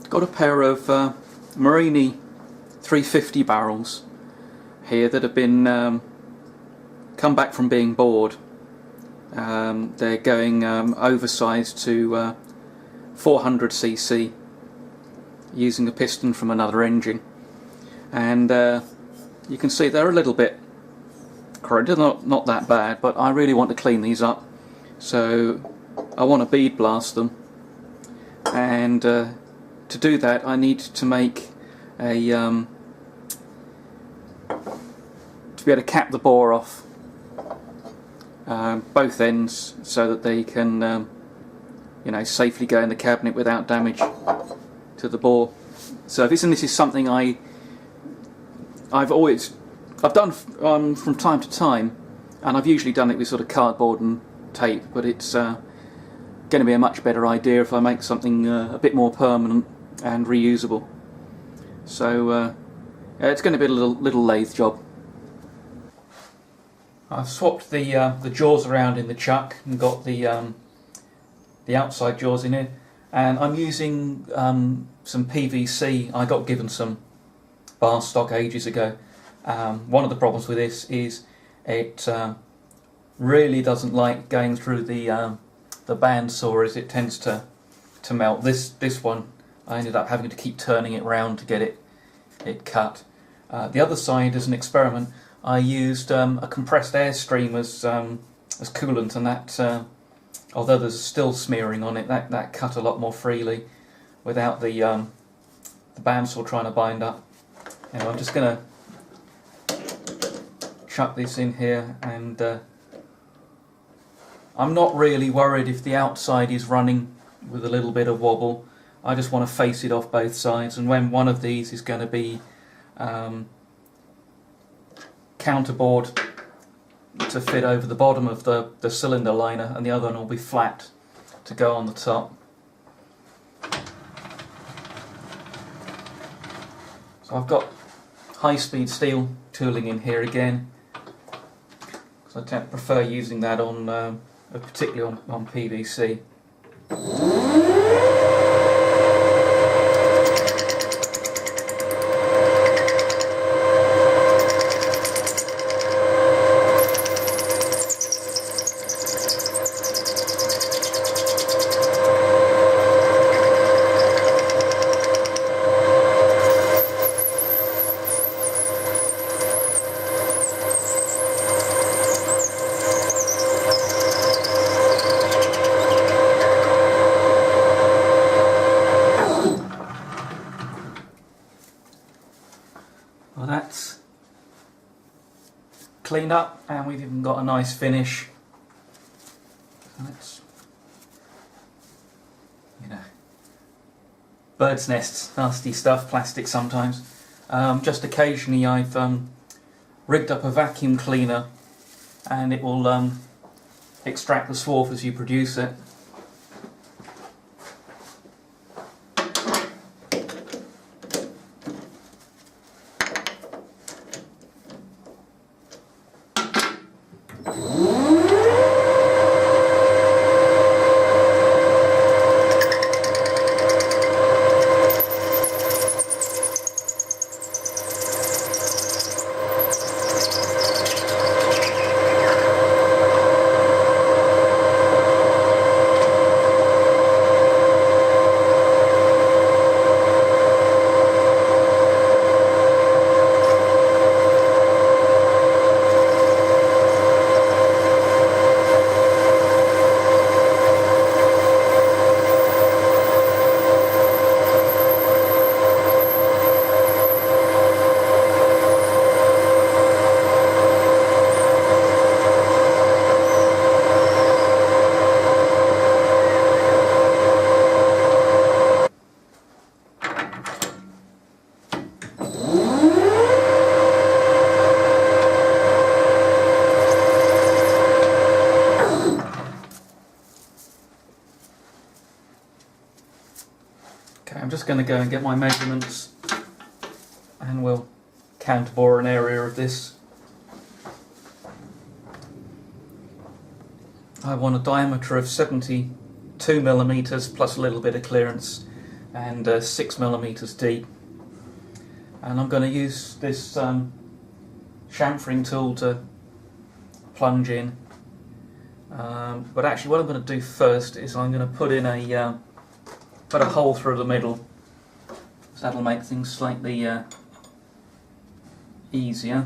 Got a pair of Marini 350 barrels here that have been come back from being bored. They're going oversized to 400cc using a piston from another engine, and you can see they're a little bit corroded, not that bad, but I really want to clean these up, so I want to bead blast them, and to do that I need to make a to be able to cap the bore off both ends so that they can safely go in the cabinet without damage to the bore. So this is something I've done from time to time, and I've usually done it with sort of cardboard and tape, but it's going to be a much better idea if I make something a bit more permanent and reusable. So it's going to be a little lathe job. I've swapped the jaws around in the chuck and got the outside jaws in here, and I'm using some PVC. I got given some bar stock ages ago. One of the problems with this is it really doesn't like going through the band saw, as it tends to melt. This one I ended up having to keep turning it round to get it cut. The other side, as an experiment, I used a compressed air stream as coolant, and that, although there's still smearing on it, that cut a lot more freely without the bandsaw trying to bind up. Anyway, I'm just going to chuck this in here, and I'm not really worried if the outside is running with a little bit of wobble. I just want to face it off both sides, and when one of these is going to be counterbored to fit over the bottom of the cylinder liner, and the other one will be flat to go on the top. So I've got high-speed steel tooling in here again, because I tend to prefer using that on particularly on PVC. Well, that's cleaned up, and we've even got a nice finish. So it's, bird's nests, nasty stuff, plastic sometimes. Just occasionally I've rigged up a vacuum cleaner, and it will extract the swarf as you produce it. Okay, I'm just going to go and get my measurements, and we'll counterbore an area of this. I want a diameter of 72mm plus a little bit of clearance, and 6mm deep. And I'm going to use this chamfering tool to plunge in. But actually what I'm going to do first is I'm going to put in a hole through the middle, so that'll make things slightly easier.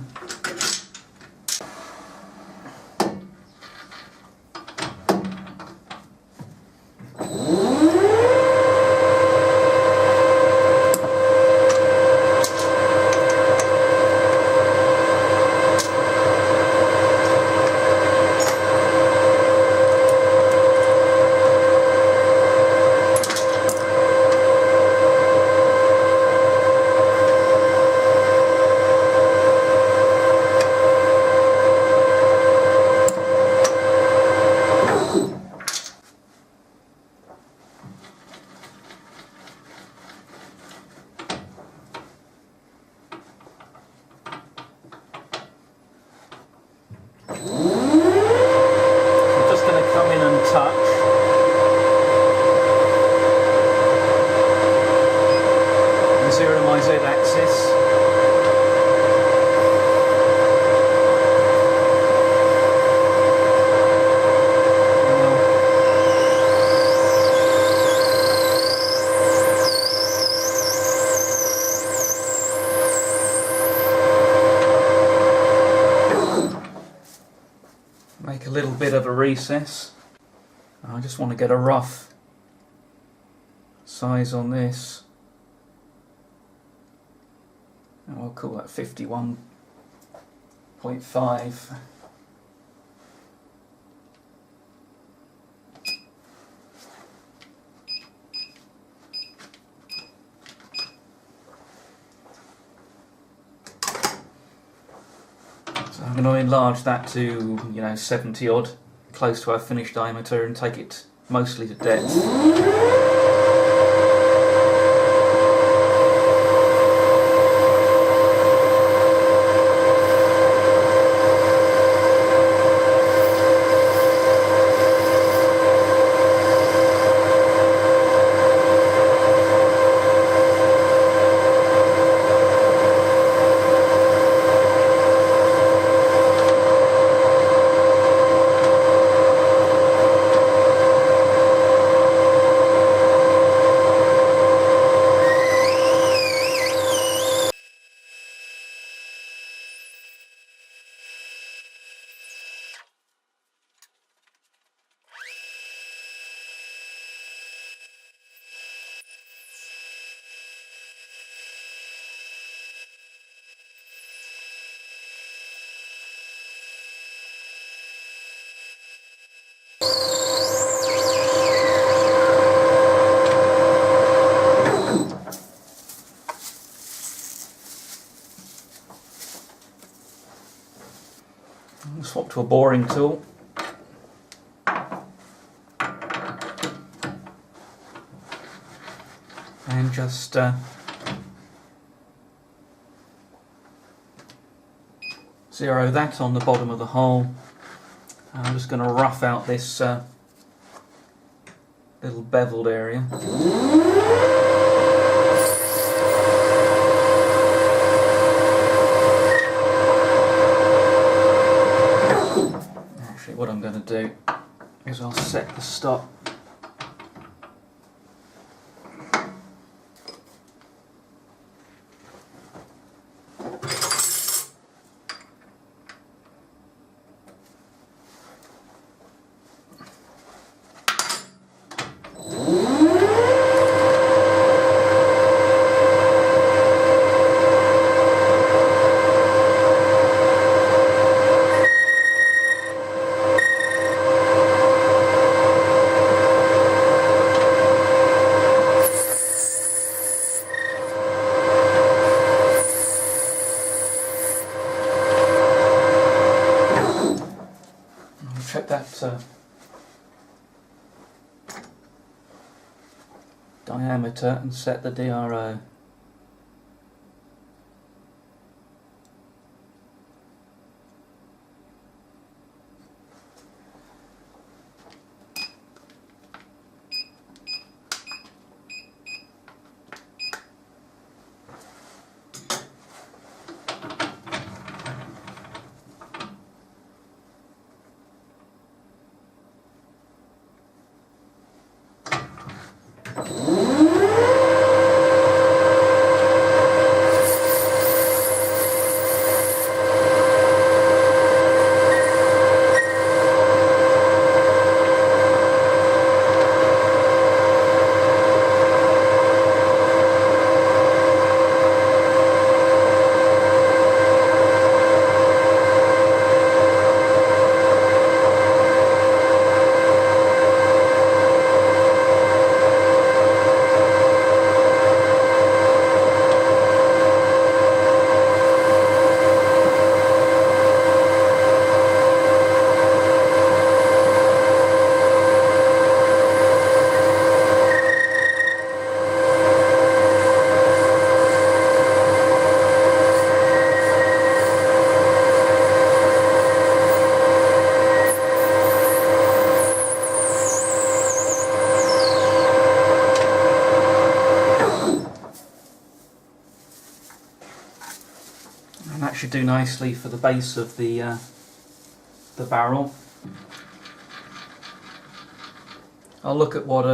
Zero my Z-axis. Make a little bit of a recess. I just want to get a rough size on this. I'll call that 51.5. So I'm going to enlarge that to, 70 odd, close to our finished diameter, and take it mostly to depth. Swap to a boring tool. And just zero that on the bottom of the hole. I'm just going to rough out this little beveled area. Actually, what I'm going to do is I'll set the stop. Check that diameter and set the DRO. And that should do nicely for the base of the barrel. I'll look at what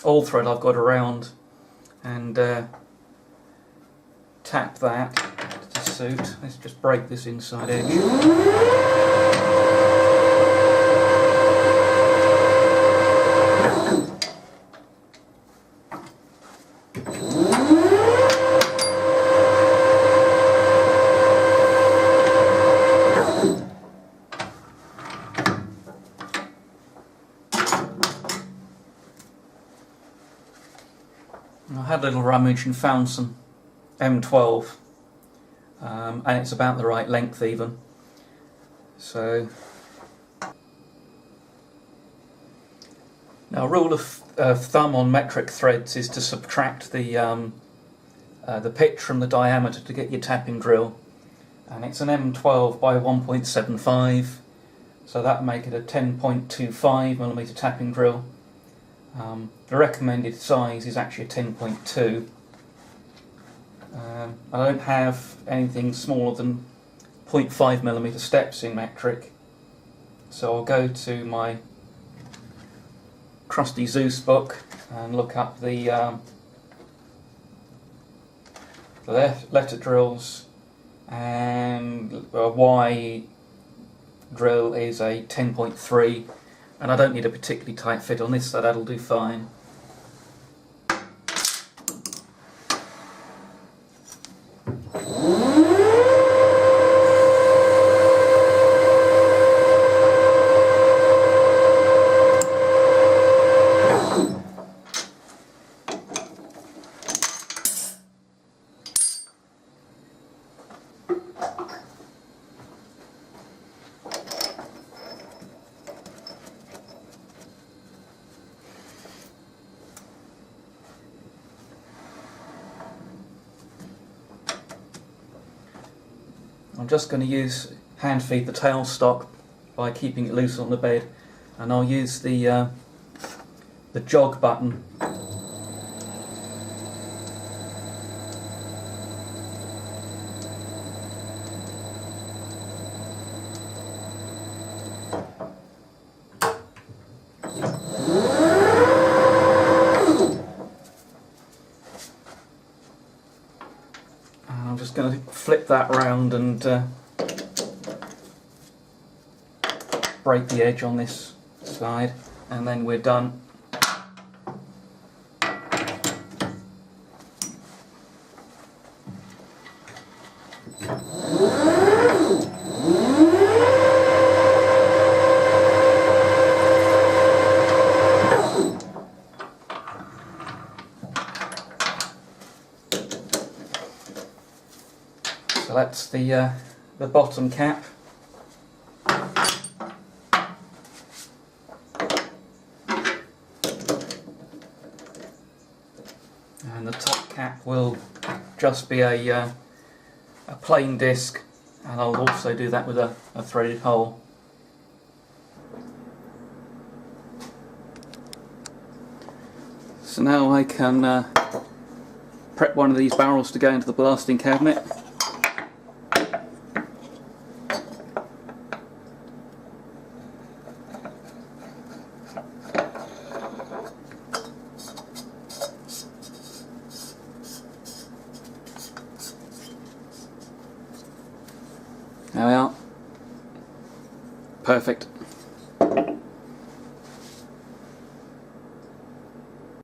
all thread I've got around and tap that to suit. Let's just break this inside edge. I had a little rummage and found some M12, and it's about the right length even. So now, a rule of thumb on metric threads is to subtract the pitch from the diameter to get your tapping drill, and it's an M12 by 1.75, so that make it a 10.25mm tapping drill. The recommended size is actually a 10.2. I don't have anything smaller than 0.5mm steps in metric, so I'll go to my trusty Zeus book and look up the letter drills, and a Y drill is a 10.3. And I don't need a particularly tight fit on this, so that'll do fine. I'm just going to hand feed the tailstock by keeping it loose on the bed, and I'll use the jog button . I'm just going to flip that round and break the edge on this side, and then we're done. So that's the bottom cap. And the top cap will just be a plain disc, and I'll also do that with a threaded hole. So now I can prep one of these barrels to go into the blasting cabinet. There we are. Perfect.